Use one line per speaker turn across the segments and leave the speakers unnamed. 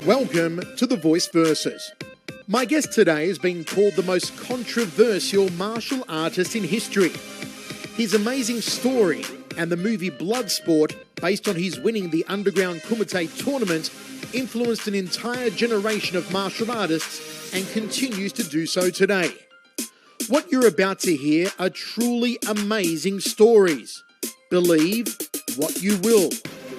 Welcome to The Voice Versus. My guest today has been called the most controversial martial artist in history. His amazing story and the movie Bloodsport, based on his winning the underground Kumite tournament, influenced an entire generation of martial artists and continues to do so today. What you're about to hear are truly amazing stories. Believe what you will.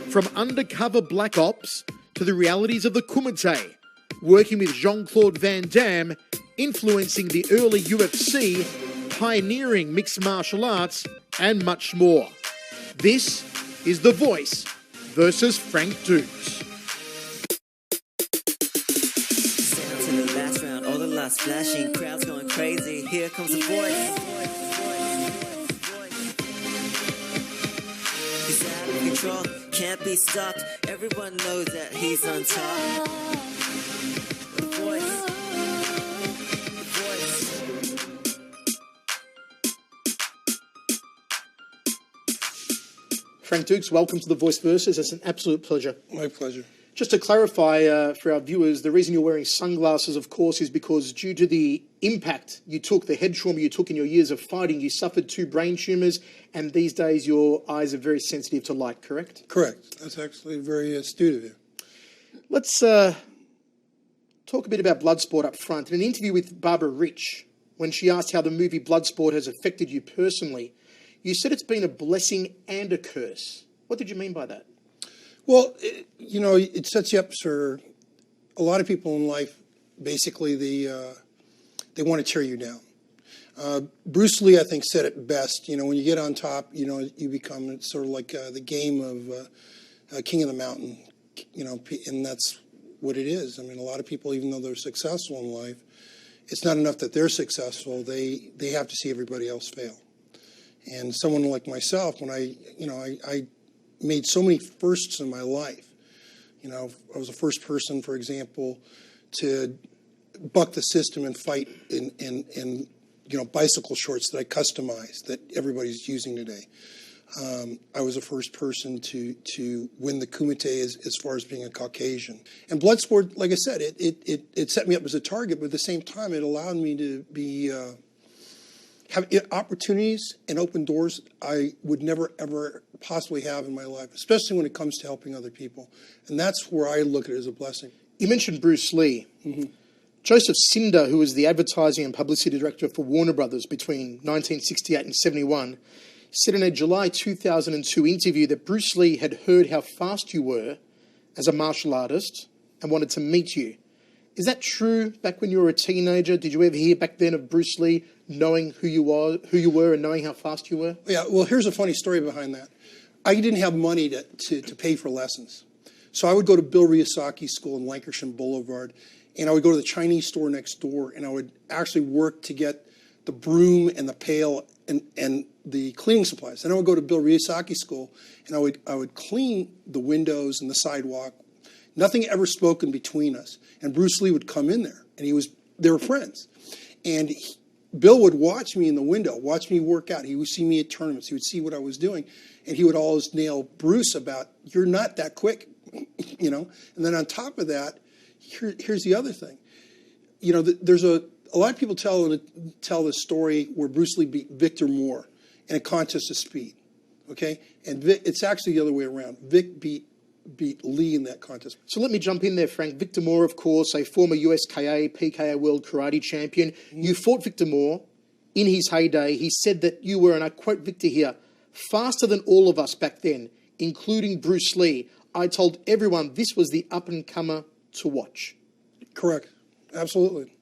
From undercover black ops to the realities of the Kumite, working with Jean-Claude Van Damme, influencing the early UFC, pioneering mixed martial arts, and much more. This is The Voice versus Frank Dux.
To the last round, all the lights flashing, crowds going crazy. Here comes the voice. He's out of control, can't be stopped. Everyone knows that he's on top. The voice.
Frank Dux, welcome to The Voice Versus. It's an absolute pleasure.
My pleasure.
Just to clarify for our viewers, the reason you're wearing sunglasses, of course, is because due to the impact you took, the head trauma you took in your years of fighting, you suffered 2 brain tumours, and these days your eyes are very sensitive to light, correct?
Correct. That's actually very astute of you.
Let's talk a bit about Bloodsport up front. In an interview with Barbara Rich, when she asked how the movie Bloodsport has affected you personally, you said it's been a blessing and a curse. What did you mean by that?
Well, it sets you up for a lot of people in life. Basically, they want to tear you down. Bruce Lee, I think, said it best. When you get on top, you become sort of like the game of King of the Mountain. And that's what it is. I mean, a lot of people, even though they're successful in life, it's not enough that they're successful. They have to see everybody else fail. And someone like myself, when I made so many firsts in my life. I was the first person, for example, to buck the system and fight in bicycle shorts that I customized that everybody's using today. I was the first person to win the Kumite as far as being a Caucasian. And Bloodsport, like I said, it set me up as a target, but at the same time, it allowed me to be have opportunities and open doors I would never, ever possibly have in my life, especially when it comes to helping other people. And that's where I look at it as a blessing.
You mentioned Bruce Lee. Mm-hmm. Joseph Cinder, who was the advertising and publicity director for Warner Brothers between 1968 and 71, said in a July 2002 interview that Bruce Lee had heard how fast you were as a martial artist and wanted to meet you. Is that true back when you were a teenager? Did you ever hear back then of Bruce Ee knowing who you were and knowing how fast you were?
Yeah, well, here's a funny story behind that. I didn't have money to pay for lessons. So I would go to Bill Riyasaki's school in Lancashire Boulevard, and I would go to the Chinese store next door, and I would actually work to get the broom and the pail and the cleaning supplies. Then I would go to Bill Riyasaki's school, and I would clean the windows and the sidewalk. Nothing ever spoken between us. And Bruce Lee would come in there, and they were friends. And Bill would watch me in the window, watch me work out. He would see me at tournaments. He would see what I was doing. And he would always nail Bruce about, you're not that quick, And then on top of that, here's the other thing. There's a lot of people tell this story where Bruce Lee beat Victor Moore in a contest of speed, okay? And it's actually the other way around. Vic beat Lee in that contest.
So let me jump in there, Frank. Victor Moore, of course, a former USKA, PKA World Karate Champion. You fought Victor Moore in his heyday. He said that you were, and I quote Victor here, faster than all of us back then, including Bruce Lee. I told everyone this was the up-and-comer to watch.
Correct. Absolutely.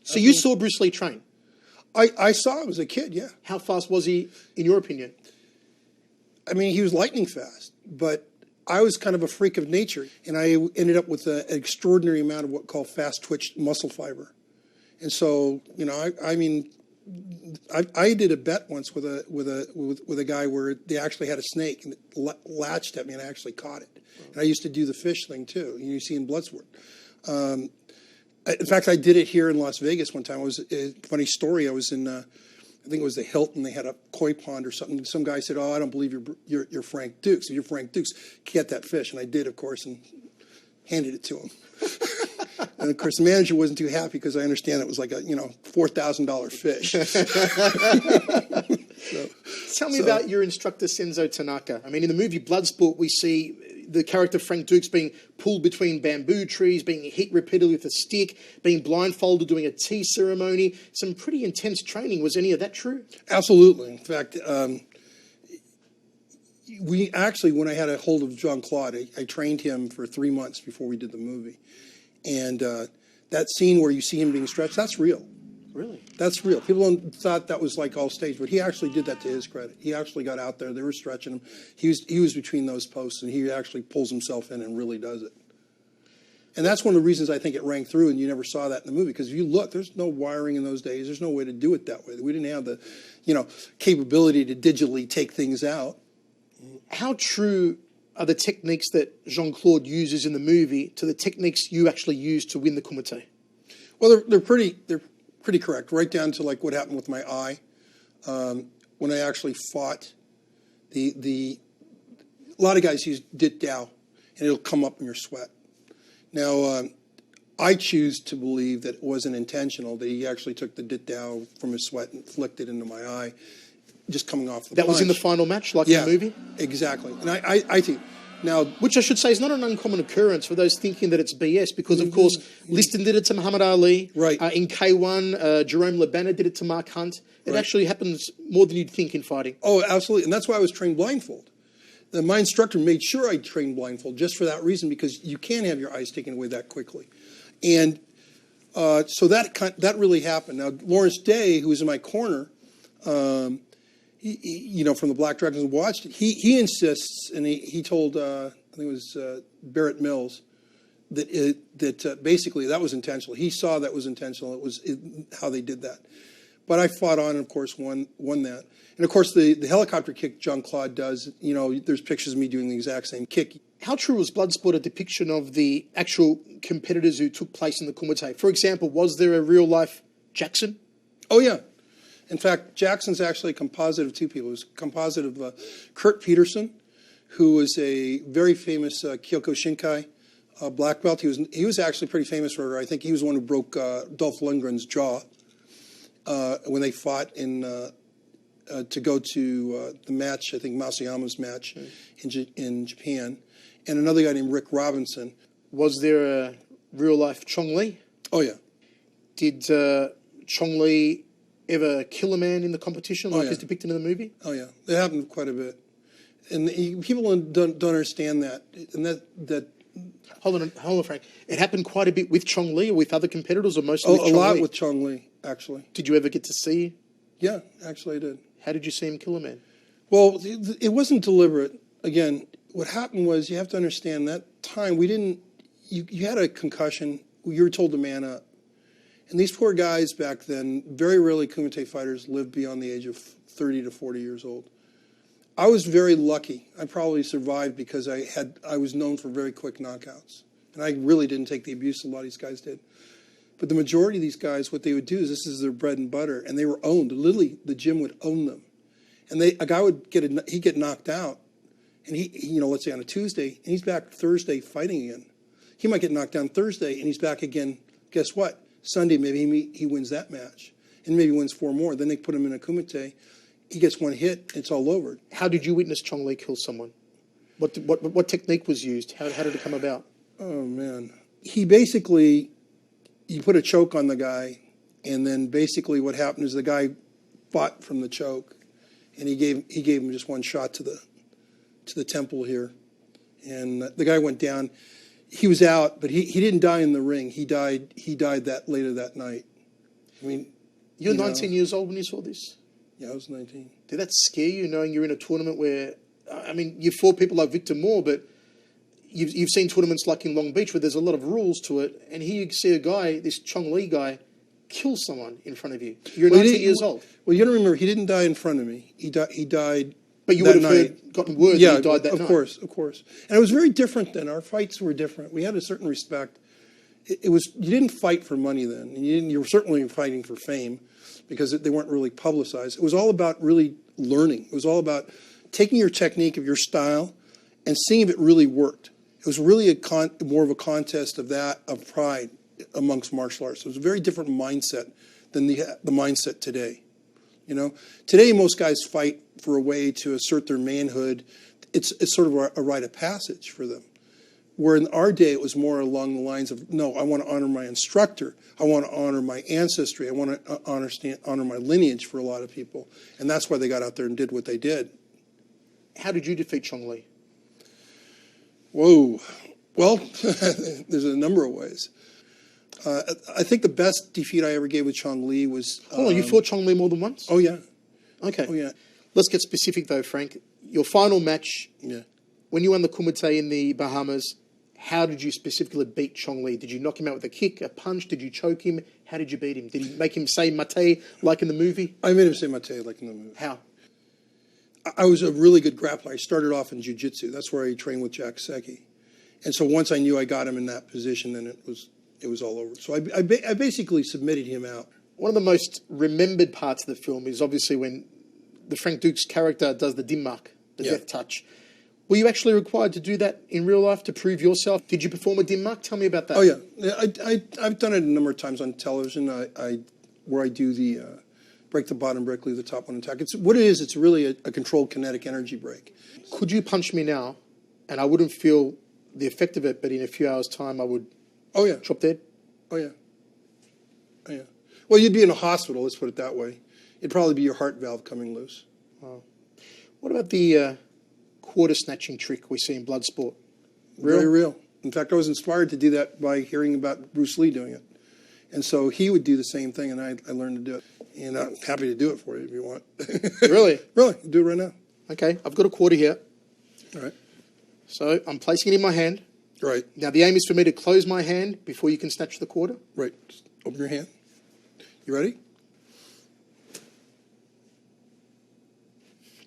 So you saw Bruce Lee train?
I saw him as a kid, yeah.
How fast was he, in your opinion?
I mean, he was lightning fast, but I was kind of a freak of nature, and I ended up with an extraordinary amount of what called fast twitch muscle fiber. And so, I did a bet once with a guy where they actually had a snake and it latched at me, and I actually caught it. And I used to do the fish thing too. You see in Bloodsport. In fact, I did it here in Las Vegas one time. It was a funny story. I was in I think it was the Hilton. They had a koi pond or something. Some guy said, "Oh, I don't believe you're Frank Dux. If you're Frank Dux, get that fish." And I did, of course. And handed it to him. And of course, the manager wasn't too happy because I understand it was like a $4,000 fish.
Tell me about your instructor Senzo Tanaka. I mean, in the movie Bloodsport, we see the character Frank Dux being pulled between bamboo trees, being hit repeatedly with a stick, being blindfolded, doing a tea ceremony. Some pretty intense training. Was any of that true?
Absolutely. In fact, when I had a hold of Jean-Claude, I trained him for 3 months before we did the movie. And that scene where you see him being stretched, that's real.
Really?
That's real. People thought that was like all staged, but he actually did that to his credit. He actually got out there. They were stretching him. He was between those posts, and he actually pulls himself in and really does it. And that's one of the reasons I think it rang through, and you never saw that in the movie. Because if you look, there's no wiring in those days. There's no way to do it that way. We didn't have the, capability to digitally take things out.
How true are the techniques that Jean-Claude uses in the movie to the techniques you actually use to win the kumite?
Well, they're pretty correct, right down to like what happened with my eye. When I actually fought, a lot of guys use dit dao, and it'll come up in your sweat. Now, I choose to believe that it wasn't intentional, that he actually took the dit dao from his sweat and flicked it into my eye, just coming off the
That
punch.
was in the final match, like in the movie?
Exactly. And I think, now,
which I should say is not an uncommon occurrence for those thinking that it's BS, because, of course, Liston did it to Muhammad Ali.
Right.
In K1, Jerome Labana did it to Mark Hunt. It actually happens more than you'd think in fighting.
Oh, absolutely. And that's why I was trained blindfold. My instructor made sure I trained blindfold just for that reason, because you can't have your eyes taken away that quickly. And so that really happened. Now, Lawrence Day, who was in my corner, from the Black Dragons watched it, he insists, and he told, I think it was Barrett Mills, that basically that was intentional. He saw that was intentional. It was how they did that. But I fought on and, of course, won that. And, of course, the helicopter kick Jean-Claude does, there's pictures of me doing the exact same kick.
How true was Bloodsport a depiction of the actual competitors who took place in the kumite? For example, was there a real-life Jackson?
Oh, yeah. In fact, Jackson's actually a composite of two people. It was a composite of Kurt Peterson, who was a very famous Kyokushinkai black belt. He was actually pretty famous for, I think he was the one who broke Dolph Lundgren's jaw when they fought to go to the match, I think Masayama's match in Japan. And another guy named Rick Robinson.
Was there a real-life Chong Li?
Oh, yeah.
Did Chong Li ever kill a man in the competition like is depicted in the movie?
Oh, yeah. It happened quite a bit. And people don't understand that. And that
Hold on, Frank. It happened quite a bit with Chong Li or with other competitors, or mostly with Chong Li?
A lot with Chong Li, actually.
Did you ever get to see?
Yeah, actually I did.
How did you see him kill a man?
Well, it wasn't deliberate. Again, what happened was, you have to understand, that time we didn't, you had a concussion, you were told to man up. And these poor guys back then, very rarely Kumite fighters lived beyond the age of 30 to 40 years old. I was very lucky. I probably survived because I was known for very quick knockouts. And I really didn't take the abuse a lot of these guys did. But the majority of these guys, what they would do is, this is their bread and butter, and they were owned. Literally, the gym would own them. And a guy would he'd get knocked out, and he let's say on a Tuesday, and he's back Thursday fighting again. He might get knocked down Thursday, and he's back again. Guess what? Sunday, maybe he wins that match, and maybe wins 4 more. Then they put him in a kumite. He gets one hit, it's all over.
How did you witness Chong Li kill someone? What technique was used? How did it come about?
Oh, man. He basically, you put a choke on the guy, and then basically what happened is the guy fought from the choke, and he gave him just one shot to the temple here. And the guy went down. He was out, but he didn't die in the ring. He died that later that night. I mean,
you were 19 years old when you saw this?
Yeah, I was 19.
Did that scare you, knowing you're in a tournament where, I mean, you fought people like Victor Moore, but you've seen tournaments like in Long Beach where there's a lot of rules to it, and here you see a guy, this Chong Li guy, kill someone in front of you. You're 19 years old.
Well, you got to remember, he didn't die in front of me. He died.
But you would have gotten word that he died that night.
Of course. And it was very different then. Our fights were different. We had a certain respect. You didn't fight for money then. You were certainly fighting for fame, because they weren't really publicized. It was all about really learning. It was all about taking your technique of your style and seeing if it really worked. It was really more of a contest of pride amongst martial arts. It was a very different mindset than the mindset today. You know, today most guys fight for a way to assert their manhood. It's sort of a rite of passage for them. Where in our day it was more along the lines of, no, I want to honor my instructor. I want to honor my ancestry. I want to honor my lineage for a lot of people. And that's why they got out there and did what they did.
How did you defeat Chong Li?
Whoa. Well, there's a number of ways. I think the best defeat I ever gave with Chong Li was...
Hold on, you fought Chong Li more than once?
Oh, yeah.
Okay.
Oh, yeah.
Let's get specific, though, Frank. Your final match,
Yeah.
when you won the Kumite in the Bahamas, how did you specifically beat Chong Li? Did you knock him out with a kick, a punch? Did you choke him? How did you beat him? Did you make him say mate like in the movie?
I made him say mate like in the movie.
How?
I was a really good grappler. I started off in jiu-jitsu. That's where I trained with Jack Secchi. And so once I knew I got him in that position, then it was all over. So I basically submitted him out.
One of the most remembered parts of the film is obviously when the Frank Dux character does the dimmak, the death touch. Were you actually required to do that in real life to prove yourself? Did you perform a dimmak? Tell me about that.
Oh, yeah. I've done it a number of times on television where I do the break the bottom, break, leave the top one attack. It's really a controlled kinetic energy break.
Could you punch me now and I wouldn't feel the effect of it, but in a few hours' time I would drop dead?
Oh, yeah. Oh, yeah. Well, you'd be in a hospital, let's put it that way. It'd probably be your heart valve coming loose.
Wow. What about the quarter snatching trick we see in Bloodsport? Real?
Very real. In fact, I was inspired to do that by hearing about Bruce Lee doing it. And so he would do the same thing, and I learned to do it. And I'm happy to do it for you if you want.
Really?
Really. Do it right now.
Okay, I've got a quarter here.
All right.
So I'm placing it in my hand.
Right.
Now the aim is for me to close my hand before you can snatch the quarter.
Right. Just open your hand. You ready?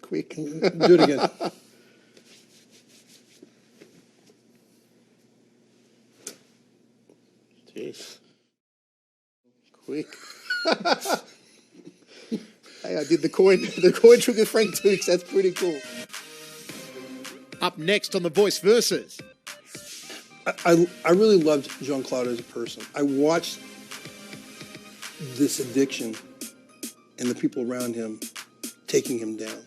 Quick.
Do it again.
Jeez. Quick. Hey, I did the coin trick with Frank Dux. That's pretty cool. Up next on The Voice Versus.
I really loved Jean-Claude as a person. I watched this addiction and the people around him taking him down.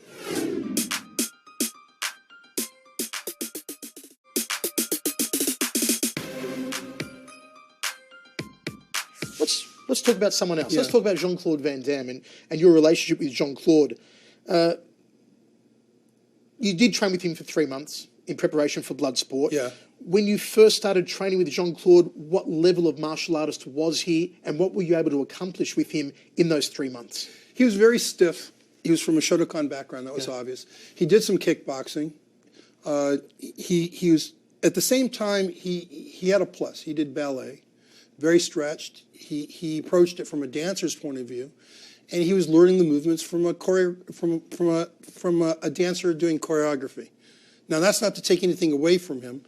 Let's talk about someone else.
Yeah.
Let's talk about Jean-Claude Van Damme and your relationship with Jean-Claude. You did train with him for 3 months in preparation for Bloodsport.
Yeah.
When you first started training with Jean-Claude, what level of martial artist was he, and what were you able to accomplish with him in those 3 months?
He was very stiff. He was from a Shotokan background. That was obvious. He did some kickboxing. He was, at the same time, he had a plus. He did ballet, very stretched. He approached it from a dancer's point of view, and he was learning the movements from a dancer doing choreography. Now, that's not to take anything away from him.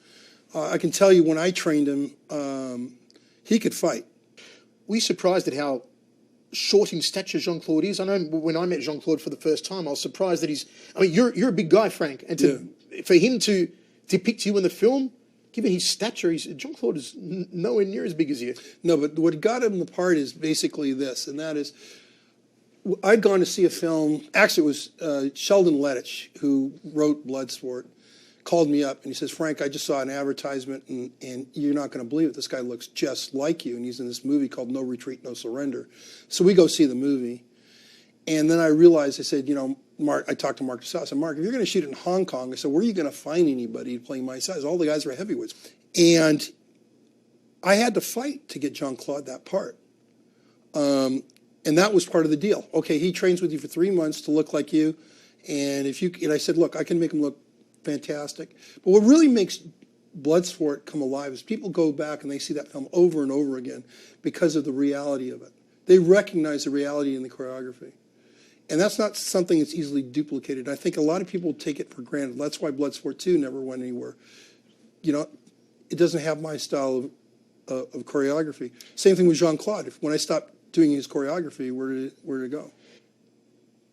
I can tell you when I trained him, he could fight.
Were you surprised at how short in stature Jean-Claude is? I know when I met Jean-Claude for the first time, I was surprised that you're a big guy, Frank, and for him to depict you in the film, given his stature, Jean-Claude is nowhere near as big as you.
No, but what got him apart is basically this, and that is, I'd gone to see a film, actually it was Sheldon Lettich, who wrote Bloodsport, called me up and he says, Frank, I just saw an advertisement and you're not going to believe it. This guy looks just like you, and he's in this movie called No Retreat, No Surrender. So we go see the movie, and then I realized, I said, Mark, I talked to Mark DeSalle. I said, Mark, if you're going to shoot in Hong Kong, I said, where are you going to find anybody to play my size? All the guys are heavyweights. And I had to fight to get Jean-Claude that part. And that was part of the deal. Okay, he trains with you for 3 months to look like you, and I said, look, I can make him look fantastic. But what really makes Bloodsport come alive is people go back and they see that film over and over again because of the reality of it. They recognize the reality in the choreography. And that's not something that's easily duplicated. I think a lot of people take it for granted. That's why Bloodsport 2 never went anywhere. It doesn't have my style of choreography. Same thing with Jean-Claude. When I stopped doing his choreography, where did it go?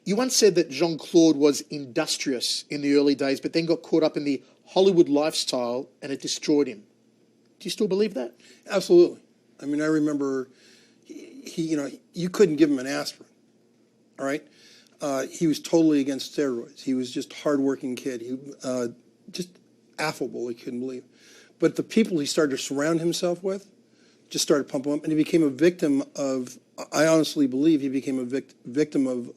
You
once said that Jean-Claude was industrious in the early days, but then got caught up in the Hollywood lifestyle and it destroyed him. Do you still believe that?
Absolutely. I mean, I remember you couldn't give him an aspirin, all right? He was totally against steroids. He was just a hardworking kid. He just affable, he couldn't believe. But the people he started to surround himself with just started pumping him up, and he became a victim of, I honestly believe he became a victim of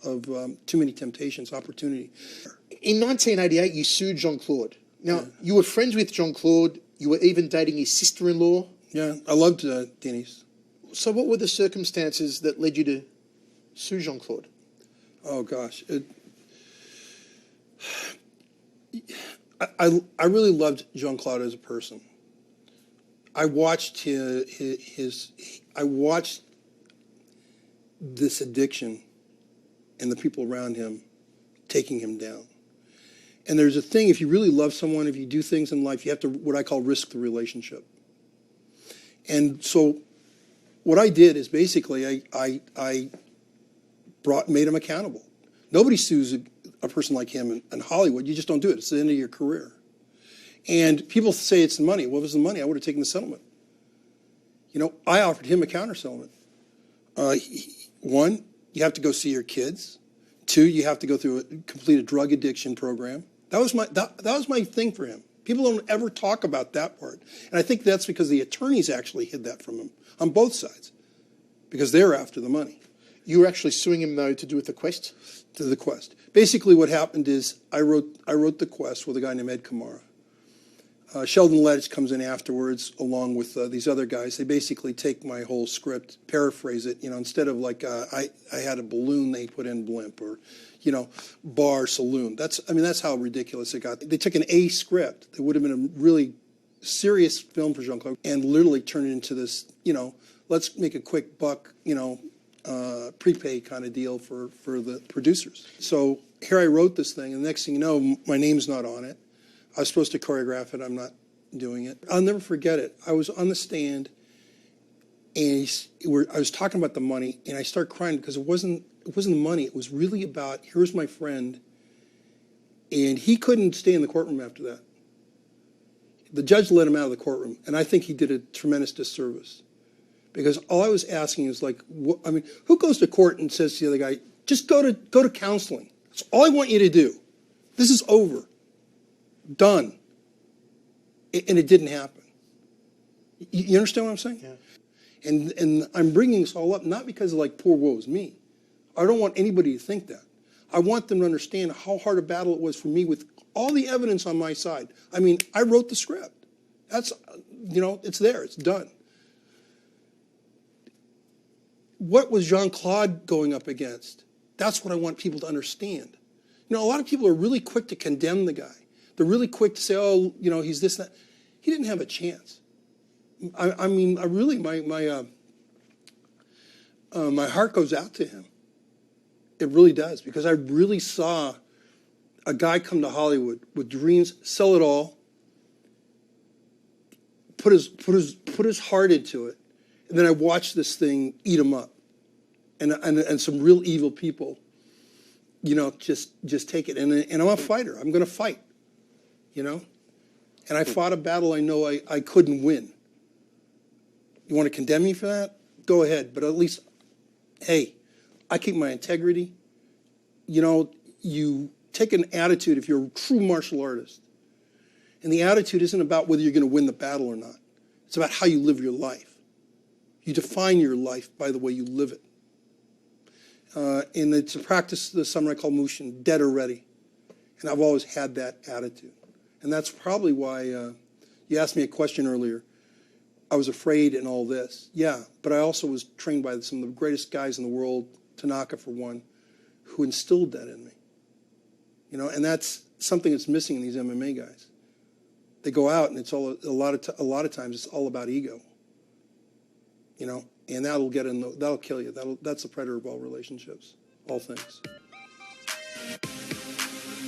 too many temptations, opportunity.
In 1988, you sued Jean-Claude. Now, you were friends with Jean-Claude. You were even dating his sister-in-law.
Yeah, I loved Denise. So
what were the circumstances that led you to sue Jean-Claude?
Oh, gosh. I really loved Jean-Claude as a person. I watched I watched this addiction and the people around him taking him down. And there's a thing, if you really love someone, if you do things in life, you have to, what I call, risk the relationship. And so what I did is basically I made him accountable. Nobody sues a person like him in Hollywood. You just don't do it. It's the end of your career. And people say it's the money. What was the money? I would have taken the settlement. You know, I offered him a counter settlement. One, you have to go see your kids. Two, you have to go through complete a drug addiction program. That was my thing for him. People don't ever talk about that part. And I think that's because the attorneys actually hid that from him on both sides, because they're after the money.
You were actually suing him, though, to do with the quest?
To the quest. Basically what happened is I wrote the quest with a guy named Ed Kamara. Sheldon Ledge comes in afterwards along with these other guys. They basically take my whole script, paraphrase it. You know, instead of like I had a balloon, they put in blimp, or, you know, bar, saloon. That's how ridiculous it got. They took an A script that would have been a really serious film for Jean-Claude and literally turned it into this, you know, let's make a quick buck, you know, prepay kind of deal for the producers. So here I wrote this thing, and the next thing you know, my name's not on it. I was supposed to choreograph it. I'm not doing it. I'll never forget it. I was on the stand, and I was talking about the money, and I started crying because it wasn't the money. It was really about, here's my friend, and he couldn't stay in the courtroom after that. The judge let him out of the courtroom, and I think he did a tremendous disservice, because all I was asking is like, who goes to court and says to the other guy, just go to counseling? That's all I want you to do. This is over. Done. And it didn't happen. You understand what I'm saying? Yeah. And I'm bringing this all up not because of like, poor woe's me. I don't want anybody to think that. I want them to understand how hard a battle it was for me with all the evidence on my side. I mean, I wrote the script. That's, you know, it's there. It's done. What was Jean-Claude going up against? That's what I want people to understand. You know, a lot of people are really quick to condemn the guy. They're really quick to say, oh, you know, he's this, that. He didn't have a chance. I mean, I really, my heart goes out to him. It really does, because I really saw a guy come to Hollywood with dreams, sell it all, put his heart into it, and then I watched this thing eat him up, and some real evil people, you know, just take it. And I'm a fighter. I'm going to fight. You know? And I fought a battle I know I couldn't win. You want to condemn me for that? Go ahead. But at least, hey, I keep my integrity. You know, you take an attitude if you're a true martial artist. And the attitude isn't about whether you're going to win the battle or not. It's about how you live your life. You define your life by the way you live it. And it's a practice the samurai call Mushin, dead or ready. And I've always had that attitude. And that's probably why you asked me a question earlier. I was afraid in all this. Yeah, but I also was trained by some of the greatest guys in the world, Tanaka for one, who instilled that in me. You know, and that's something that's missing in these MMA guys. They go out and it's all a lot of times it's all about ego. You know, and that'll kill you. That's the predator of all relationships, all things.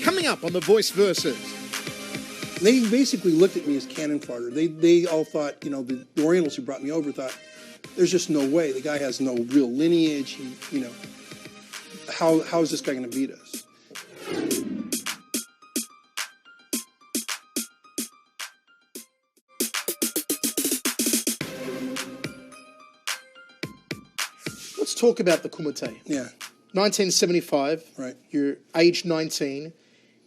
Coming up on The Voice Versus.
They basically looked at me as cannon fodder. They all thought, you know, the Orientals who brought me over thought, there's just no way. The guy has no real lineage. He, you know, how is this guy going to beat us?
Let's talk about the kumite.
Yeah.
1975.
Right.
You're age 19.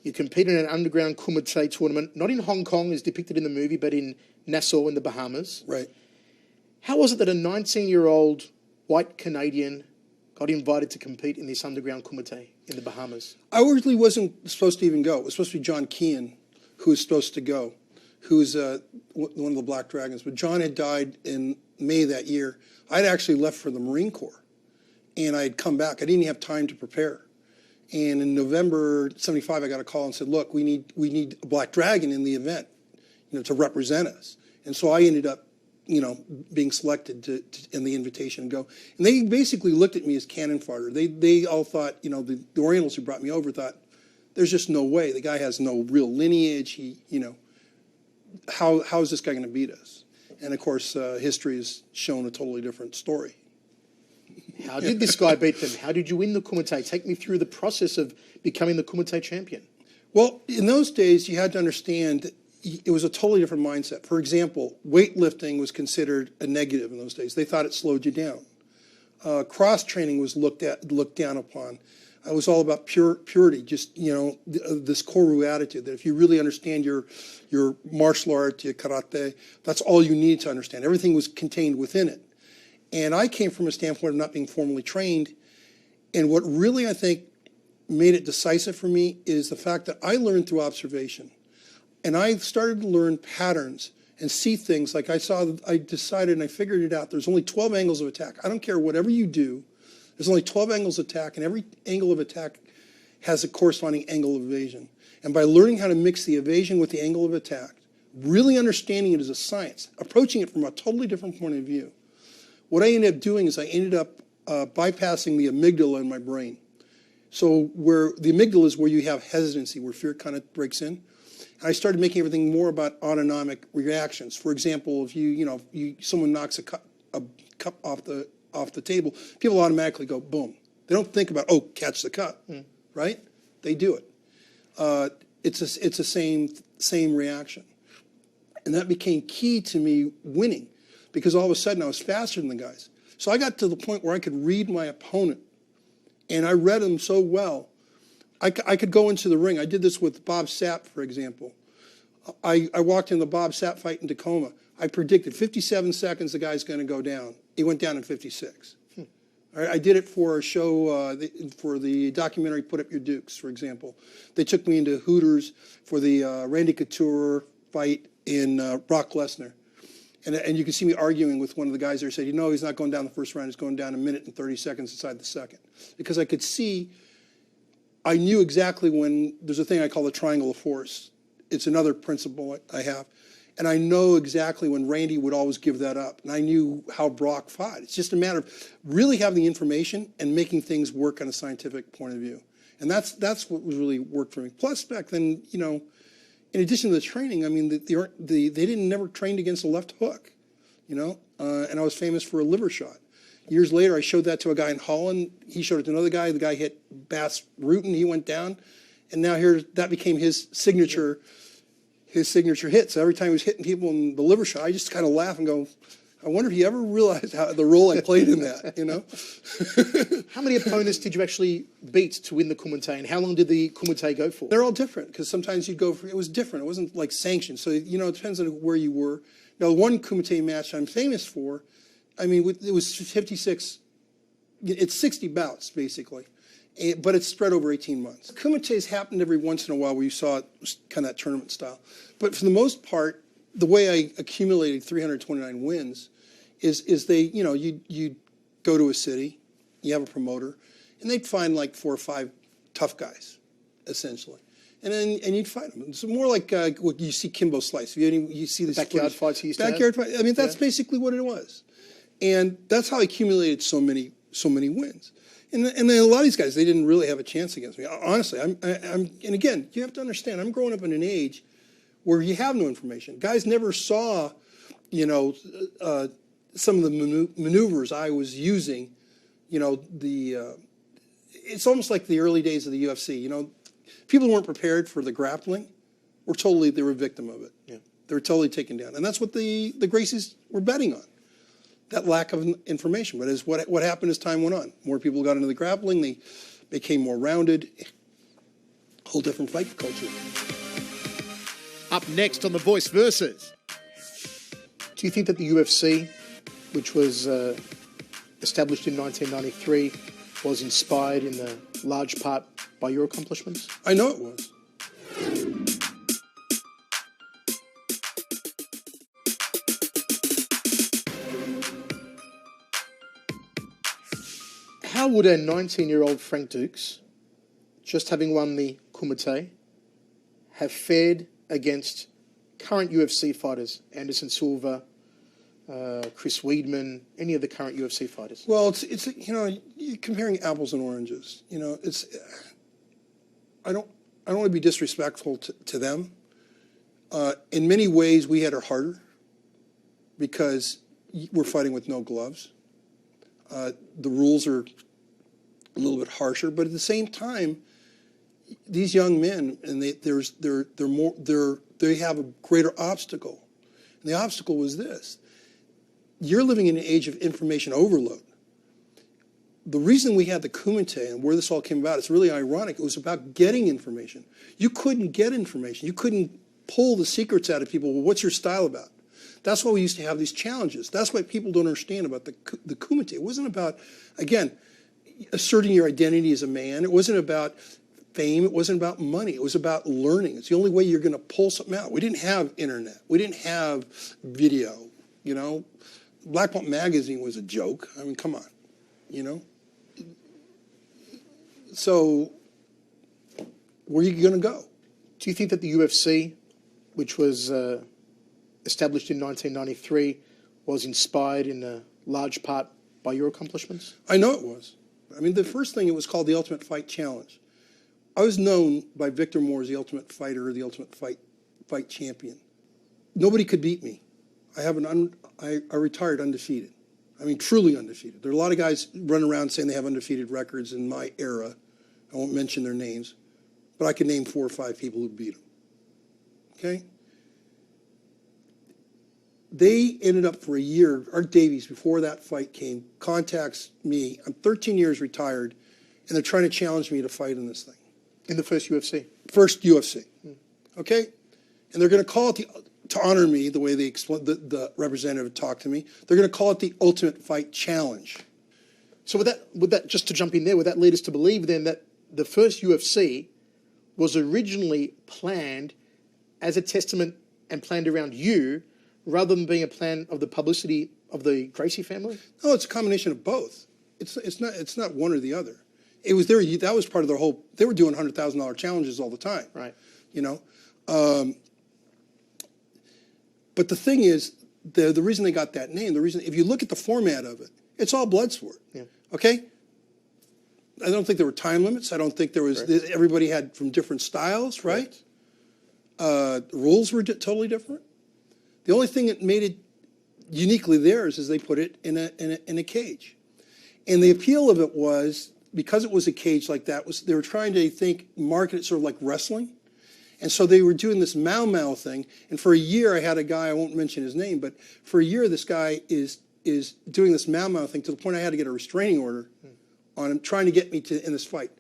You compete in an underground kumite tournament, not in Hong Kong as depicted in the movie, but in Nassau in the Bahamas.
Right.
How was it that a 19-year-old white Canadian got invited to compete in this underground kumite in the Bahamas?
I originally wasn't supposed to even go. It was supposed to be John Keane who was supposed to go, who's one of the Black Dragons. But John had died in May that year. I'd actually left for the Marine Corps, and I had come back. I didn't have time to prepare. And in November '75, I got a call and said, "Look, we need a Black Dragon in the event, to represent us." And so I ended up, being selected in the invitation to go. And they basically looked at me as cannon fodder. They all thought, the Orientals who brought me over thought, there's just no way. The guy has no real lineage. How is this guy going to beat us? And of course, history has shown a totally different story.
How did this guy beat them? How did you win the kumite? Take me through the process of becoming the kumite champion.
Well, in those days, you had to understand it was a totally different mindset. For example, weightlifting was considered a negative in those days. They thought it slowed you down. Cross-training was looked down upon. It was all about purity, just, this koru attitude that if you really understand your martial art, your karate, that's all you need to understand. Everything was contained within it. And I came from a standpoint of not being formally trained. And what really, I think, made it decisive for me is the fact that I learned through observation. And I started to learn patterns and see things like I decided and I figured it out. There's only 12 angles of attack. I don't care whatever you do. There's only 12 angles of attack, and every angle of attack has a corresponding angle of evasion. And by learning how to mix the evasion with the angle of attack, really understanding it as a science, approaching it from a totally different point of view, what I ended up doing is I ended up bypassing the amygdala in my brain. So where the amygdala is where you have hesitancy, where fear kind of breaks in. And I started making everything more about autonomic reactions. For example, if someone knocks a cup off the table, people automatically go boom. They don't think about catch the cup, right? They do it. It's the same reaction, and that became key to me winning, because all of a sudden I was faster than the guys. So I got to the point where I could read my opponent, and I read him so well. I could go into the ring. I did this with Bob Sapp, for example. I walked in the Bob Sapp fight in Tacoma. I predicted 57 seconds the guy's going to go down. He went down in 56. I did it for a show, for the documentary Put Up Your Dukes, for example. They took me into Hooters for the Randy Couture fight in Brock Lesnar. And you can see me arguing with one of the guys there. Said, he's not going down the first round. He's going down 1 minute and 30 seconds inside the second. Because I could see, I knew exactly when, there's a thing I call the triangle of force. It's another principle I have. And I know exactly when Randy would always give that up. And I knew how Brock fought. It's just a matter of really having the information and making things work on a scientific point of view. And that's what really worked for me. Plus, back then, in addition to the training, I mean, they didn't never trained against a left hook, and I was famous for a liver shot. Years later, I showed that to a guy in Holland. He showed it to another guy. The guy hit Bas Rutten. He went down. And now that became his signature hit. So every time he was hitting people in the liver shot, I just kind of laugh and go, I wonder if he ever realized the role I played in that, How many opponents did you actually beat to win the kumite, and how long did the kumite go for? They're all different, because sometimes you'd go for, it was different. It wasn't like sanctioned. So, it depends on where you were. Now, one kumite match I'm famous for, it was 56, it's 60 bouts, basically. But it's spread over 18 months. Kumites happened every once in a while where you saw it was kind of that tournament style. But for the most part, the way I accumulated 329 wins is they, you'd go to a city, you have a promoter, and they'd find like 4 or 5 tough guys, essentially. And you'd fight them. It's more like what you see Kimbo Slice. You see this
backyard fights he used to have?
Backyard fight. That's basically what it was. And that's how I accumulated so many wins. And then a lot of these guys, they didn't really have a chance against me. Honestly, and again, you have to understand, I'm growing up in an age where you have no information. Guys never saw, some of the maneuvers I was using. It's almost like the early days of the UFC. People weren't prepared for the grappling. They were a victim of it. Yeah. They were totally taken down, and that's what the Gracies were betting on. that lack of information. But as what happened as time went on, more people got into the grappling, they became more rounded, whole different fight culture.
Up next on The Voice Versus.
Do you think that the UFC, which was established in 1993, was inspired in the large part by your accomplishments?
I know it was.
How would a 19-year-old Frank Dux, just having won the Kumite, have fared against current UFC fighters, Anderson Silva, Chris Weidman, any of the current UFC fighters?
Well, it's you're comparing apples and oranges. I don't want to be disrespectful to them. In many ways, we had it harder because we're fighting with no gloves. The rules are a little bit harsher, but at the same time, these young men and they have a greater obstacle, and the obstacle was this: you're living in an age of information overload. The reason we had the Kumite and where this all came about, it's really ironic. It was about getting information. You couldn't get information. You couldn't pull the secrets out of people. Well, what's your style about? That's why we used to have these challenges. That's why people don't understand about the Kumite. It wasn't about, again, asserting your identity as a man. It wasn't about fame. It wasn't about money. It was about learning. It's the only way you're going to pull something out. We didn't have internet. We didn't have video. Black Belt Magazine was a joke. I mean, come on, So, where are you going to go?
Do you think that the UFC, which was established in 1993, was inspired in a large part by your accomplishments?
I know it was. I mean, the first thing, it was called the Ultimate Fight Challenge. I was known by Victor Moore as the Ultimate Fighter, or the Ultimate Fight Champion. Nobody could beat me. I retired undefeated. I mean, truly undefeated. There are a lot of guys running around saying they have undefeated records in my era. I won't mention their names, but I can name 4 or 5 people who beat them. Okay? They ended up for a year, Art Davies, before that fight came, contacts me. I'm 13 years retired, and they're trying to challenge me to fight in this thing.
In the first UFC?
First UFC. Okay? And they're going to call it to honor me, the way they explain, the representative talked to me, they're going to call it the Ultimate Fight Challenge.
So would that, just to jump in there, would that lead us to believe then that the first UFC was originally planned as a testament and planned around you, rather than being a plan of the publicity of the Gracie family?
No, it's a combination of both. It's not one or the other. It was that was part of their whole. They were doing $100,000 challenges all the time.
Right.
But the thing is, the reason they got that name, if you look at the format of it, it's all Bloodsport.
Yeah.
Okay? I don't think there were time limits. I don't think there was, everybody had from different styles, right? The rules were totally different. The only thing that made it uniquely theirs is they put it in a cage. And the appeal of it was, because it was a cage like that, they were trying to market it sort of like wrestling. And so they were doing this Mau thing. And for a year, I had a guy, I won't mention his name, but for a year, this guy is doing this Mau thing to the point I had to get a restraining order on him, trying to get me in this fight.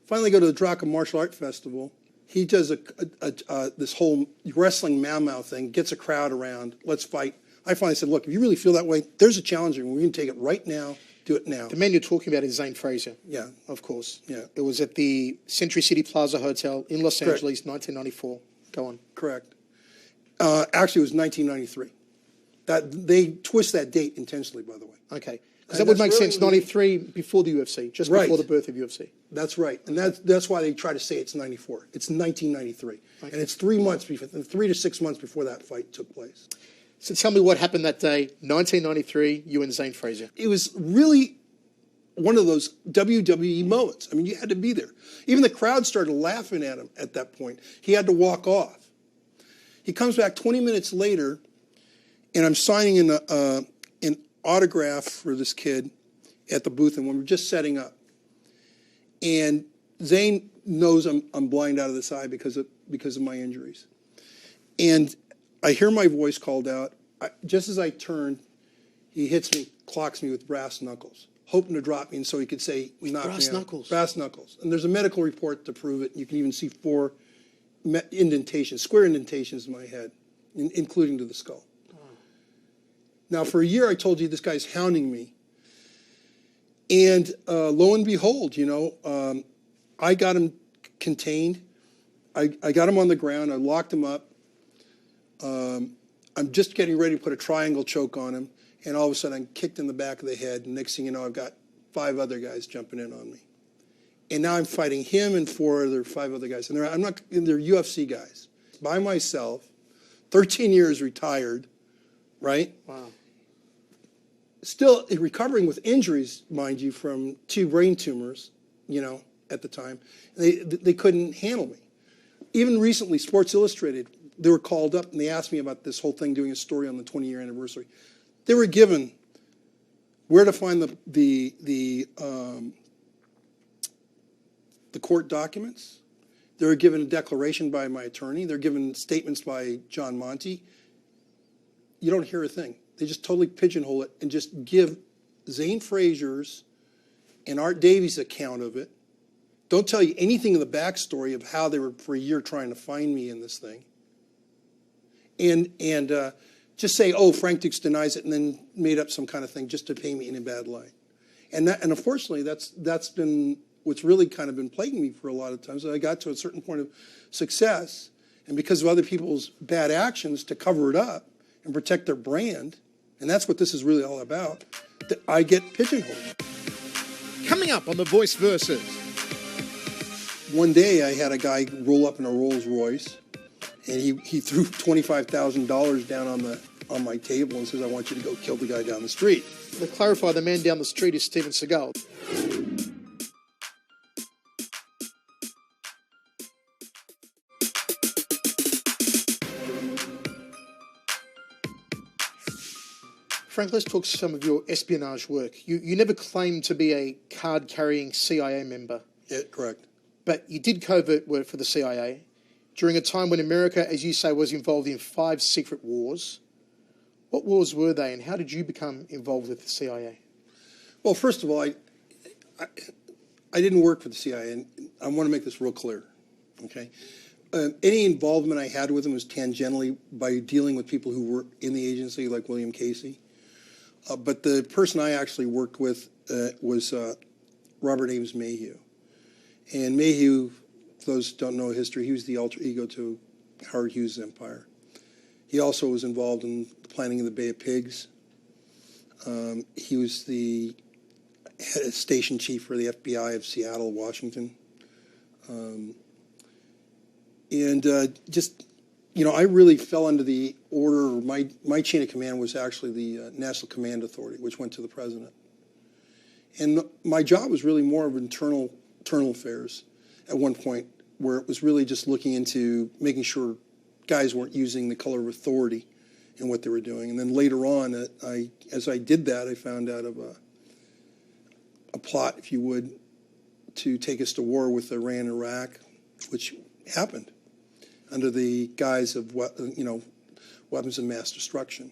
Finally go to the Draka Martial Art Festival. He does this whole wrestling Mau thing, gets a crowd around, let's fight. I finally said, look, if you really feel that way, there's a challenge, and we're going to take it right now, do it now.
The man you're talking about is Zane Frazier.
Yeah.
Of course.
Yeah.
It was at the Century City Plaza Hotel in Los Angeles, 1994. Go on.
Correct. Actually, it was 1993. They twist that date intentionally, by the way.
Okay. Because that would make sense, 93 before the UFC, just before the birth of UFC.
That's right. And that's why they try to say it's 94. It's 1993. Okay. And it's 3 to 6 months before that fight took place.
So tell me what happened that day, 1993, you and Zane Frazier.
It was really one of those WWE moments. I mean, you had to be there. Even the crowd started laughing at him at that point. He had to walk off. He comes back 20 minutes later, and I'm signing an autograph for this kid at the booth, and when we're just setting up. And Zane knows I'm blind out of this eye because of my injuries. And I hear my voice called out. Just as I turn, He hits me, clocks me with brass knuckles, hoping to drop me, and so he could say, "We knocked me out."
Brass knuckles?
Brass knuckles. And there's a medical report to prove it. You can even see 4 indentations, square indentations in my head, including to the skull. Now, for a year, I told you this guy's hounding me. And lo and behold, I got him contained. I got him on the ground. I locked him up. I'm just getting ready to put a triangle choke on him. And all of a sudden, I'm kicked in the back of the head. And next thing you know, I've got 5 other guys jumping in on me. And now I'm fighting him and 5 other guys. And they're UFC guys. By myself, 13 years retired, right?
Wow.
Still recovering with injuries, mind you, from 2 brain tumors, at the time. They couldn't handle me. Even recently, Sports Illustrated, they were called up and they asked me about this whole thing, doing a story on the 20-year anniversary. They were given where to find the court documents. They were given a declaration by my attorney. They're given statements by John Monty. You don't hear a thing. They just totally pigeonhole it and just give Zane Frazier's and Art Davies' account of it. Don't tell you anything of the backstory of how they were for a year trying to find me in this thing. And just say, oh, Frank Dux denies it, and then made up some kind of thing just to pay me in a bad light. And unfortunately, that's been what's really kind of been plaguing me for a lot of times. I got to a certain point of success, and because of other people's bad actions to cover it up and protect their brand, and that's what this is really all about, that I get pigeonholed.
Coming up on The Voice Versus.
One day I had a guy roll up in a Rolls Royce, and he threw $25,000 down on my table and says, "I want you to go kill the guy down the street."
To clarify, the man down the street is Steven Seagal. Frank, let's talk some of your espionage work. You never claimed to be a card-carrying CIA member.
Yeah, correct.
But you did covert work for the CIA during a time when America, as you say, was involved in 5 secret wars. What wars were they, and how did you become involved with the CIA?
Well, first of all, I didn't work for the CIA, and I want to make this real clear, okay? Any involvement I had with them was tangentially by dealing with people who were in the agency, like William Casey. But the person I actually worked with was Robert Ames Mayhew. And Mayhew, for those who don't know history, he was the alter ego to Howard Hughes' empire. He also was involved in the planning of the Bay of Pigs. He was the station chief for the FBI of Seattle, Washington. I really fell under the order. My chain of command was actually the National Command Authority, which went to the president. And my job was really more of internal affairs at one point, where it was really just looking into making sure guys weren't using the color of authority in what they were doing. And then later on, as I did that, I found out of a plot, if you would, to take us to war with Iran and Iraq, which happened under the guise of weapons of mass destruction.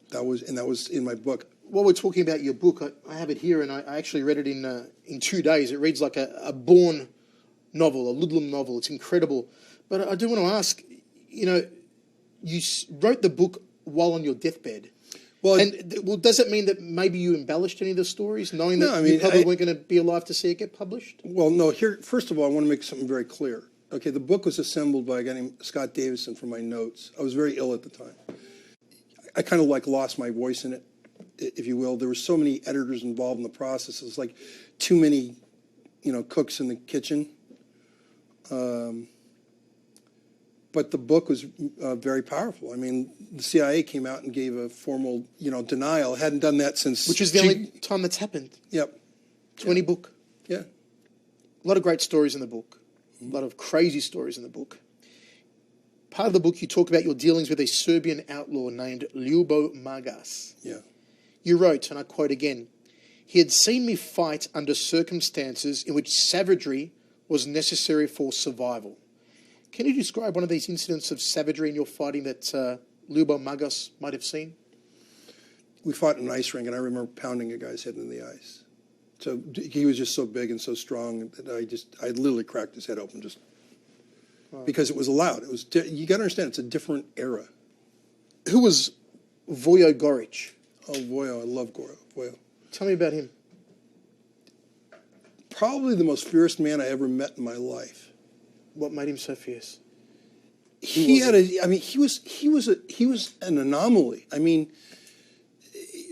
That was in my book.
While we're talking about your book, I have it here, and I actually read it in 2 days. It reads like a Bourne novel, a Ludlum novel. It's incredible. But I do want to ask, you wrote the book while on your deathbed. Well, does it mean that maybe you embellished any of the stories, knowing that you probably weren't going to be alive to see it get published?
Well, no. Here, first of all, I want to make something very clear. Okay, the book was assembled by a guy named Scott Davison from my notes. I was very ill at the time. I kind of lost my voice in it, if you will. There were so many editors involved in the process. It was like too many, cooks in the kitchen. But the book was very powerful. I mean, the CIA came out and gave a formal, denial. Hadn't done that since...
Which is the only time that's happened.
Yep.
20 book.
Yeah.
A lot of great stories in the book. A lot of crazy stories in the book. Part of the book, you talk about your dealings with a Serbian outlaw named Ljubo Magas.
Yeah.
You wrote, and I quote again, "He had seen me fight under circumstances in which savagery was necessary for survival." Can you describe one of these incidents of savagery in your fighting that Ljubo Magas might have seen?
we fought in an ice rink, and I remember pounding a guy's head into the ice. So he was just so big and so strong that I literally cracked his head open just because it was allowed. It was you got to understand, it's a different era.
Who was Vojo Goric?
Oh, Vojo, I love Vojo.
Tell me about him.
Probably the most fierce man I ever met in my life.
What made him so fierce?
He was an anomaly. I mean,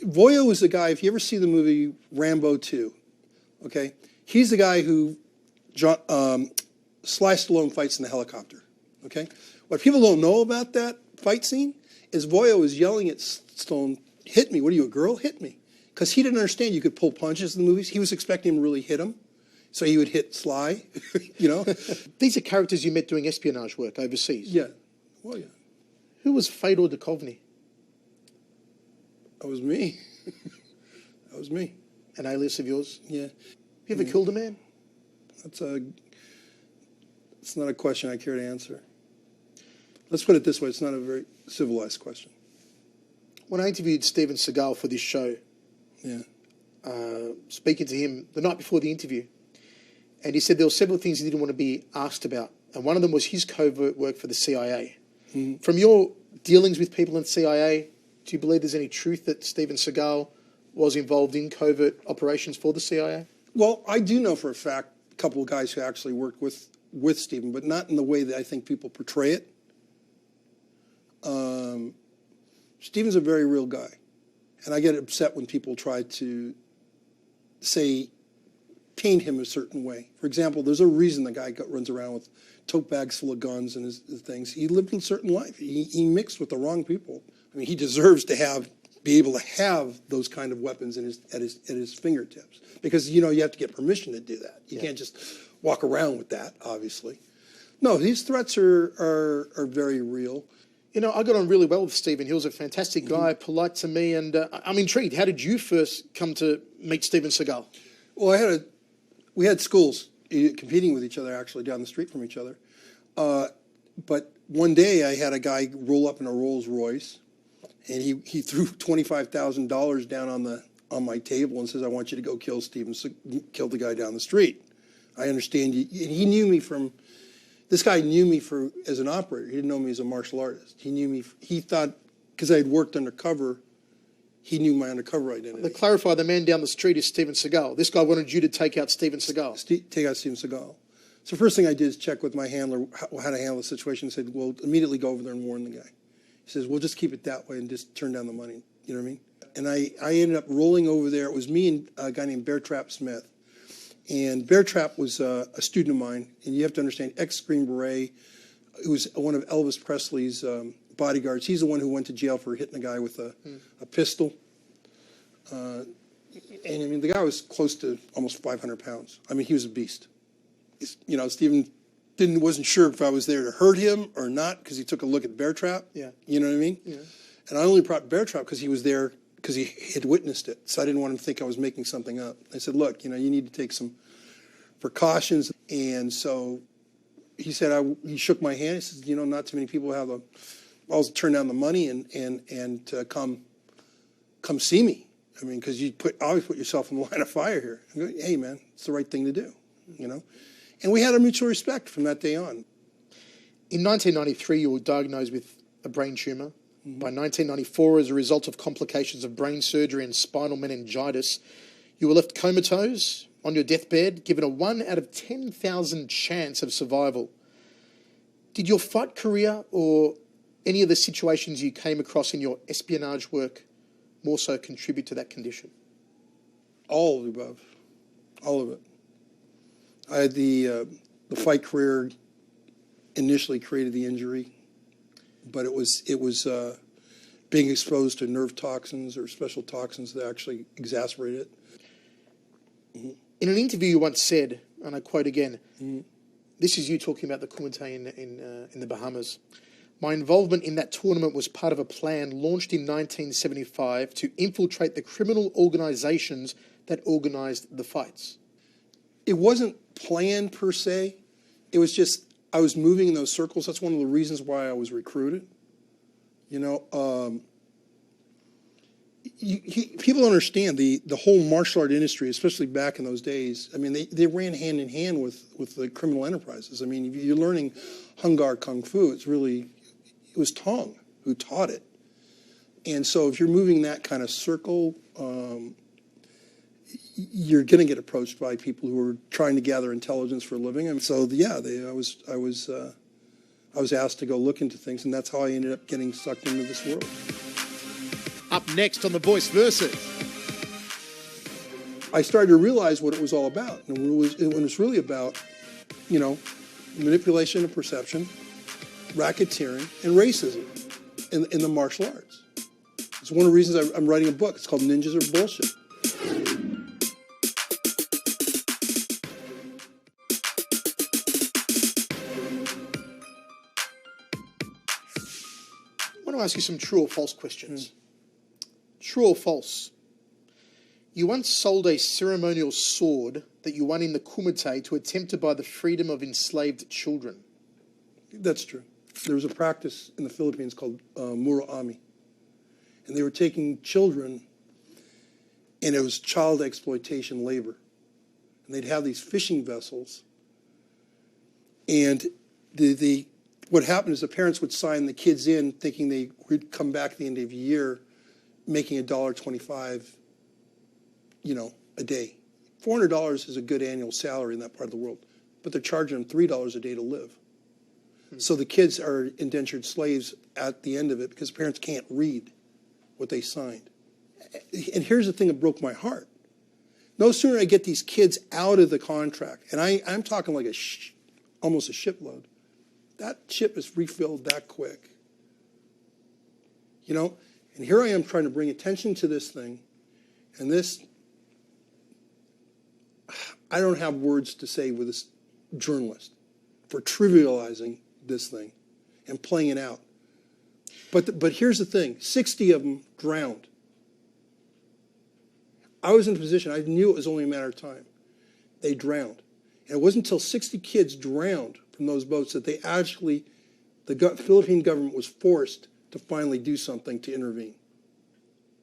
Vojo was the guy, if you ever see the movie Rambo 2, okay, he's the guy who Sly Stallone fights in the helicopter, okay? What people don't know about that fight scene is Vojo was yelling at Stallone, hit me, what are you, a girl? Hit me. Because he didn't understand you could pull punches in the movies. He was expecting him to really hit him, so he would hit Sly, you know?
These are characters you met doing espionage work overseas.
Yeah, well, yeah.
Who was Fedor Duchovny?
That was me. That was me.
An alias of yours?
Yeah.
You ever killed a man?
It's not a question I care to answer. Let's put it this way, it's not a very civilized question.
When I interviewed Steven Seagal for this show,
Yeah.
speaking to him the night before the interview, and he said there were several things he didn't want to be asked about, and one of them was his covert work for the CIA. Mm-hmm. From your dealings with people in the CIA, do you believe there's any truth that Steven Seagal was involved in covert operations for the CIA?
Well, I do know for a fact a couple of guys who actually worked with Steven, but not in the way that I think people portray it. Steven's a very real guy. And I get upset when people try to paint him a certain way. For example, there's a reason the guy runs around with tote bags full of guns and his things. He lived a certain life. He mixed with the wrong people. I mean, he deserves to be able to have those kind of weapons at his fingertips. Because, you have to get permission to do that. You can't just walk around with that, obviously. No, these threats are very real.
I got on really well with Steven. He was a fantastic guy, polite to me, and I'm intrigued. How did you first come to meet Steven Seagal?
Well, we had schools competing with each other, actually, down the street from each other. But one day I had a guy roll up in a Rolls Royce, and he threw $25,000 down on my table and says, "I want you to go kill the guy down the street." I understand you. He knew me from. This guy knew me as an operator. He didn't know me as a martial artist. He knew me. He thought, because I had worked undercover, he knew my undercover identity.
To clarify, the man down the street is Steven Seagal. This guy wanted you to take out Steven Seagal.
Take out Steven Seagal. So first thing I did is check with my handler how to handle the situation. I said, well, immediately go over there and warn the guy. He says, well, just keep it that way and just turn down the money. You know what I mean? And I ended up rolling over there. It was me and a guy named Bear Trap Smith. And Bear Trap was a student of mine, and you have to understand, ex-Green Beret, who was one of Elvis Presley's bodyguards. He's the one who went to jail for hitting a guy with a pistol. And I mean, the guy was close to almost 500 pounds. I mean, he was a beast. Steven wasn't sure if I was there to hurt him or not because he took a look at Bear Trap. Yeah. You know what I mean? Yeah. And I only brought Bear Trap because he was there, because he had witnessed it. So I didn't want him to think I was making something up. I said, look, you need to take some precautions. And so he said, he shook my hand. He said, not too many people have the balls to turn down the money and to come see me. I mean, because you always put yourself in the line of fire here. I go, hey, man, it's the right thing to do, And we had a mutual respect from that day on.
In 1993, you were diagnosed with a brain tumor. By 1994, as a result of complications of brain surgery and spinal meningitis, you were left comatose on your deathbed, given a 1 out of 10,000 chance of survival. Did your fight career or any of the situations you came across in your espionage work more so contribute to that condition?
All of the above. All of it. I had the fight career initially created the injury. But it was being exposed to nerve toxins or special toxins that actually exacerbated it. Mm-hmm.
In an interview, you once said, and I quote again, this is you talking about the Kumite in the Bahamas. My involvement in that tournament was part of a plan launched in 1975 to infiltrate the criminal organizations that organized the fights.
It wasn't planned per se. It was just, I was moving in those circles. That's one of the reasons why I was recruited. people don't understand the whole martial art industry, especially back in those days. I mean, they ran hand in hand with the criminal enterprises. I mean, if you're learning Hung Gar Kung Fu, it was Tong who taught it. And so if you're moving that kind of circle, you're going to get approached by people who are trying to gather intelligence for a living. And so, yeah, I was asked to go look into things, and that's how I ended up getting sucked into this world.
Up next on The Voice Versus.
I started to realize what it was all about. And it was really about, manipulation of perception, racketeering, and racism in the martial arts. It's one of the reasons I'm writing a book. It's called Ninjas Are Bullshit.
I want to ask you some true or false questions. True or false? You once sold a ceremonial sword that you won in the Kumite to attempt to buy the freedom of enslaved children.
That's true. There was a practice in the Philippines called Muraami. And they were taking children, and it was child exploitation labor. And they'd have these fishing vessels. And what happened is the parents would sign the kids in thinking they would come back at the end of the year making $1.25, a day. $400 is a good annual salary in that part of the world, but they're charging them $3 a day to live. So the kids are indentured slaves at the end of it because parents can't read what they signed. And here's the thing that broke my heart. No sooner I get these kids out of the contract, and I'm talking like almost a shipload, that ship is refilled that quick. And here I am trying to bring attention to this thing, and I don't have words to say with this journalist for trivializing this thing and playing it out. But here's the thing, 60 of them drowned. I was in a position, I knew it was only a matter of time. They drowned. And it wasn't until 60 kids drowned from those boats that the Philippine government was forced to finally do something to intervene.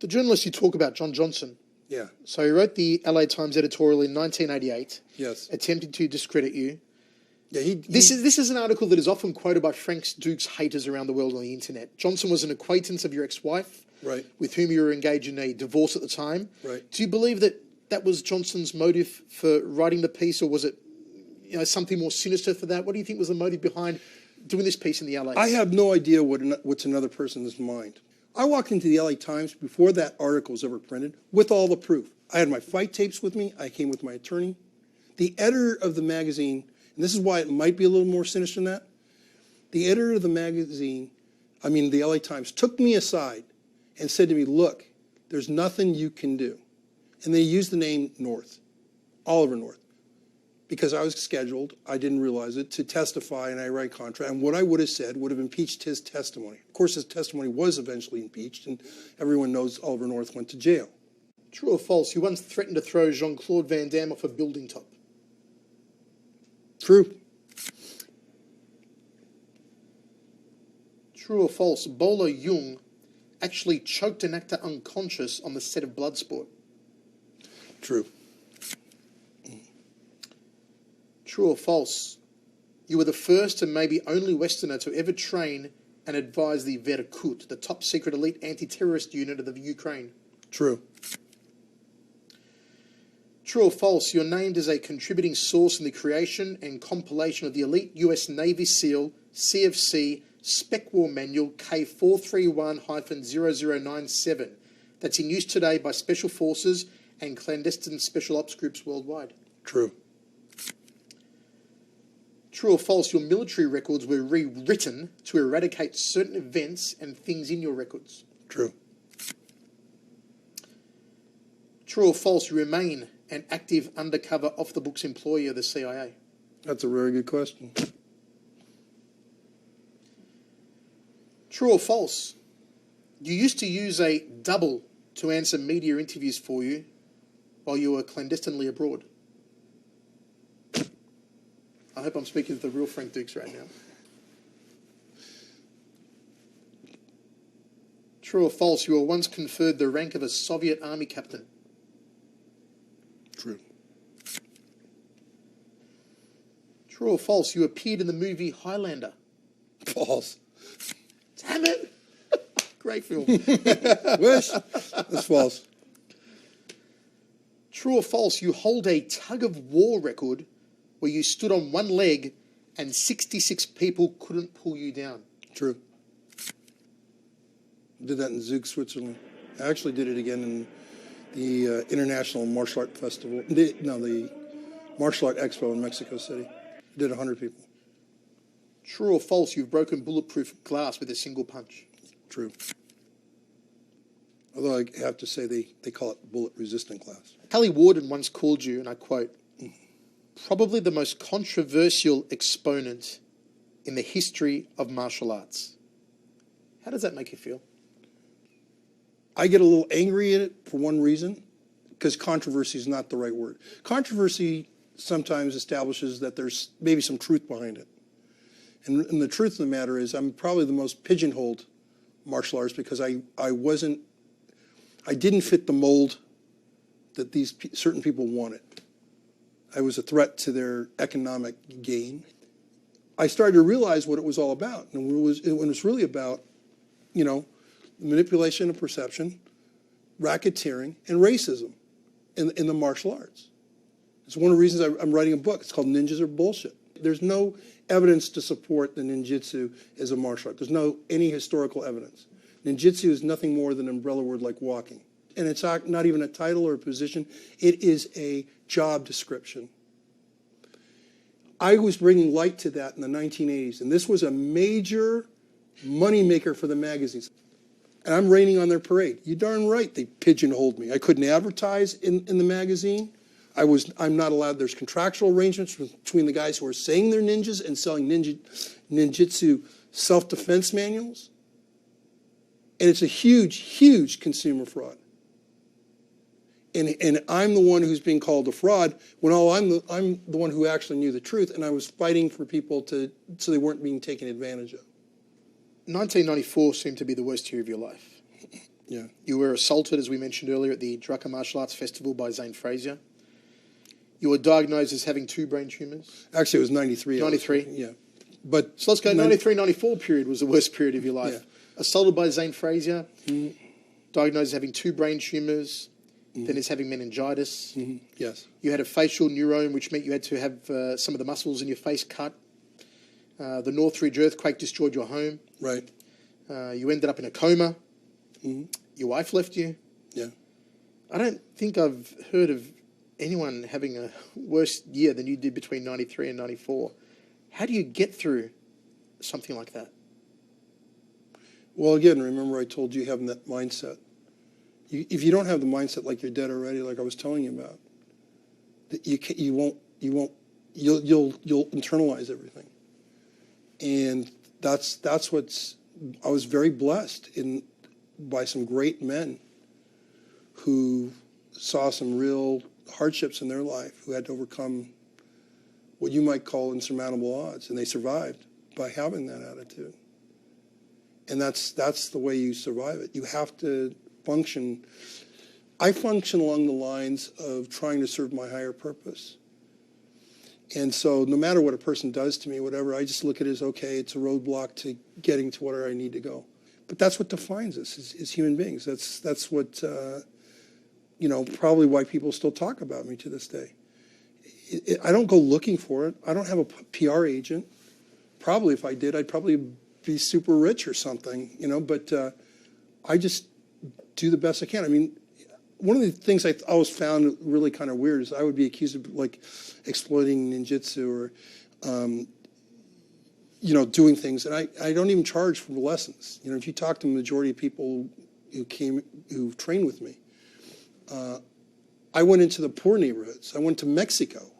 The journalist you talk about, John Johnson.
Yeah.
So he wrote the LA Times editorial in 1988.
Yes.
Attempting to discredit you.
Yeah.
This is an article that is often quoted by Frank Dux haters around the world on the internet. Johnson was an acquaintance of your ex-wife,
right,
with whom you were engaged in a divorce at the time.
Right.
Do you believe that was Johnson's motive for writing the piece, or was it something more sinister for that? What do you think was the motive behind doing this piece in the LA?
I have no idea what's another person's mind. I walked into the LA Times before that article was ever printed with all the proof. I had my fight tapes with me. I came with my attorney. The editor of the magazine, and this is why it might be a little more sinister than that, the editor of the magazine, the LA Times, took me aside and said to me, look, there's nothing you can do. And they used the name North, Oliver North. Because I was scheduled, I didn't realize it, to testify in a right contract. And what I would have said would have impeached his testimony. Of course, his testimony was eventually impeached, and everyone knows Oliver North went to jail.
True or false? You once threatened to throw Jean-Claude Van Damme off a building top.
True.
True or false? Bolo Jung actually choked an actor unconscious on the set of Bloodsport.
True.
True or false? You were the first and maybe only Westerner to ever train and advise the Verkut, the top secret elite anti-terrorist unit of the Ukraine.
True.
True or false? You're named as a contributing source in the creation and compilation of the elite US Navy SEAL CFC Spec War Manual K431-0097 that's in use today by special forces and clandestine special ops groups worldwide.
True.
True or false, your military records were rewritten to eradicate certain events and things in your records.
True.
True or false, you remain an active undercover off-the-books employee of the CIA.
That's a very good question.
True or false, you used to use a double to answer media interviews for you while you were clandestinely abroad. I hope I'm speaking to the real Frank Dux right now. True or false, you were once conferred the rank of a Soviet army captain?
True.
True or false, you appeared in the movie Highlander?
False.
Damn it! Great film.
Wish. That's false.
True or false, you hold a tug-of-war record where you stood on one leg and 66 people couldn't pull you down?
True. Did that in Zug, Switzerland. I actually did it again in the International Martial Art Festival. The Martial Art Expo in Mexico City. Did 100 people.
True or false, you've broken bulletproof glass with a single punch?
True. Although I have to say they call it bullet-resistant glass.
Hallie Warden once called you, and I quote, probably the most controversial exponent in the history of martial arts. How does that make you feel?
I get a little angry at it for one reason, because controversy is not the right word. Controversy sometimes establishes that there's maybe some truth behind it. And the truth of the matter is I'm probably the most pigeonholed martial artist because I didn't fit the mold that these certain people wanted. I was a threat to their economic gain. I started to realize what it was all about. And it was really about, manipulation of perception, racketeering, and racism in the martial arts. It's one of the reasons I'm writing a book. It's called Ninjas Are Bullshit. There's no evidence to support the ninjutsu as a martial art. There's any historical evidence. Ninjutsu is nothing more than an umbrella word like walking. And it's not even a title or a position. It is a job description. I was bringing light to that in the 1980s, and this was a major moneymaker for the magazines. And I'm raining on their parade. You darn right they pigeonholed me. I couldn't advertise in the magazine. I'm not allowed. There's contractual arrangements between the guys who are saying they're ninjas and selling ninjutsu self-defense manuals. And it's a huge, huge consumer fraud. And I'm the one who's being called a fraud when I'm the one who actually knew the truth, and I was fighting for people so they weren't being taken advantage of.
1994 seemed to be the worst year of your life.
Yeah.
You were assaulted, as we mentioned earlier, at the Drucker Martial Arts Festival by Zane Frazier. You were diagnosed as having 2 brain tumours.
Actually, it was 93.
93?
Yeah. But
so let's go 93, 94 period was the worst period of your life.
Yeah.
Assaulted by Zane Frazier, diagnosed as having 2 brain tumours, then as having meningitis.
Yes.
You had a facial neurome, which meant you had to have some of the muscles in your face cut. The Northridge earthquake destroyed your home.
Right.
You ended up in a coma. Your wife left you.
Yeah.
I don't think I've heard of anyone having a worse year than you did between 93 and 94. How do you get through something like that?
Well, again, remember I told you having that mindset. If you don't have the mindset like you're dead already, like I was telling you about, you'll internalize everything. And that's I was very blessed by some great men who saw some real hardships in their life, who had to overcome what you might call insurmountable odds, and they survived by having that attitude. And that's the way you survive it. You have to function. I function along the lines of trying to serve my higher purpose. And so no matter what a person does to me, whatever, I just look at it as, okay, it's a roadblock to getting to where I need to go. But that's what defines us as human beings. That's what, probably why people still talk about me to this day. I don't go looking for it. I don't have a PR agent. Probably if I did, I'd probably be super rich or something, but I just do the best I can. I mean, one of the things I always found really kind of weird is I would be accused of exploiting ninjutsu or, doing things. And I don't even charge for the lessons. If you talk to the majority of people who trained with me, I went into the poor neighborhoods. I went to Mexico.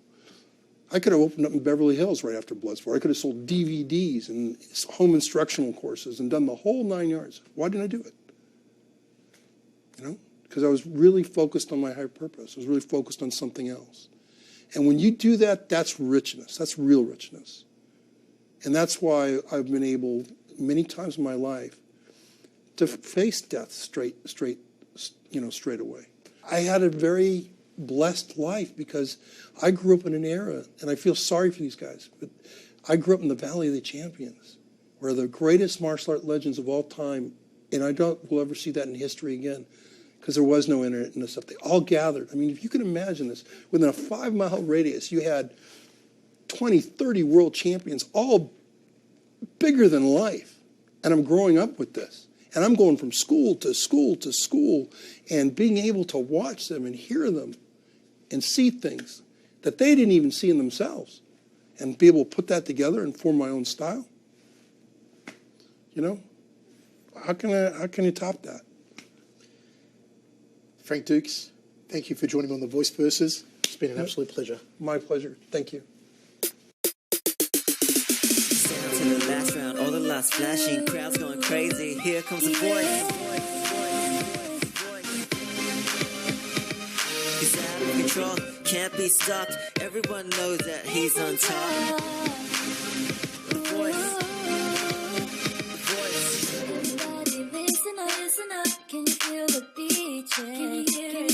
I could have opened up in Beverly Hills right after Bloodsport. I could have sold DVDs and home instructional courses and done the whole 9 yards. Why didn't I do it? Because I was really focused on my higher purpose. I was really focused on something else. And when you do that, that's richness. That's real richness. And that's why I've been able, many times in my life, to face death straight away. I had a very blessed life because I grew up in an era, and I feel sorry for these guys, but I grew up in the Valley of the Champions, where the greatest martial art legends of all time, and I don't will ever see that in history again, because there was no internet and stuff. They all gathered. I mean, if you can imagine this, within a 5-mile radius, you had 20, 30 world champions, all bigger than life. And I'm growing up with this. And I'm going from school to school to school and being able to watch them and hear them and see things that they didn't even see in themselves and be able to put that together and form my own style. You know, how can you top that?
Frank Dux, thank you for joining me on The Voice Versus. It's been an absolute pleasure.
My pleasure. Thank you.
To the last round, all the lights flashing, crowds going crazy. Here comes the voice. He's out of control, can't be stopped. Everyone knows that he's on top. The voice.
Everybody listen up, can you feel the beat? Yeah. Can you hear it?